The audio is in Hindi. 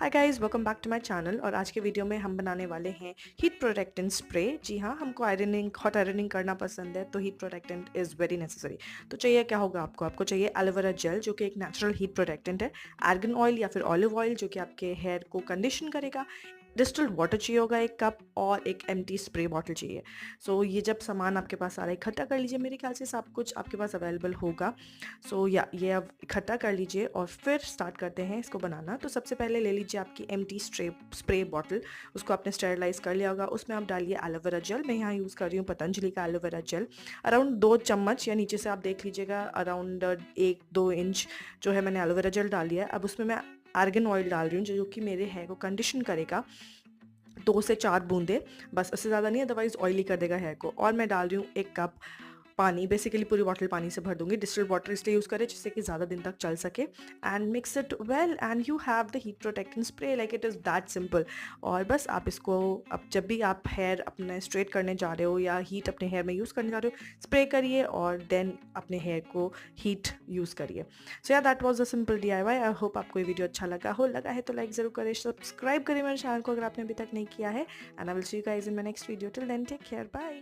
Hi guys, welcome back to my channel. और आज के वीडियो में हम बनाने वाले हैं हीट प्रोटेक्टेंट स्प्रे। जी हाँ, हमको हॉट आयरनिंग करना पसंद है, तो heat protectant is very necessary. तो चाहिए क्या होगा आपको चाहिए एलोवेरा जेल, जो कि एक नेचुरल हीट प्रोटेक्टेंट है। आर्गन ऑयल या फिर ऑलिव ऑयल, जो कि आपके हेयर को कंडीशन करेगा। डिस्टिल्ड वाटर चाहिए होगा 1 कप, और एक एम्प्टी स्प्रे बॉटल चाहिए। सो ये जब सामान आपके पास सारा इकट्ठा कर लीजिए, मेरे ख्याल से सब कुछ आपके पास अवेलेबल होगा। सो या ये अब इकट्ठा कर लीजिए और फिर स्टार्ट करते हैं इसको बनाना। तो सबसे पहले ले लीजिए आपकी एम्प्टी स्प्रे बॉटल, उसको आपने स्टेरलाइज कर लिया होगा। उसमें आप डालिए एलोवेरा जेल। मैं यहाँ यूज़ कर रही हूँ पतंजलि का एलोवेरा जेल। अराउंड 2 चम्मच, या नीचे से आप देख लीजिएगा, अराउंड 1-2 इंच जो है मैंने एलोवेरा जेल डाल लिया है। अब उसमें मैं आर्गन ऑयल डाल रही हूँ, जो कि मेरे हेयर को कंडीशन करेगा। 2 से 4 बूंदे, बस, उससे ज़्यादा नहीं, अदरवाइज ऑयली कर देगा हेयर को। और मैं डाल रही हूँ 1 कप पानी। बेसिकली पूरी बॉटल पानी से भर दूंगी। डिस्टिल्ड वाटर इसलिए यूज़ करें जिससे कि ज़्यादा दिन तक चल सके। And mix it well and you have the heat protectant spray. Like it is that simple. और बस आप इसको, अब जब भी आप हेयर अपने स्ट्रेट करने जा रहे हो या हीट अपने हेयर में यूज़ करने जा रहे हो, स्प्रे करिए और देन अपने हेयर को हीट यूज़ करिए। सो या that was a simple DIY। I hope आपको ये वीडियो अच्छा लगा है तो लाइक ज़रूर करें, सब्सक्राइब करें मेरे चैनल को अगर आपने अभी तक नहीं किया है। And I will see you guys in my next video. Till then take care, bye.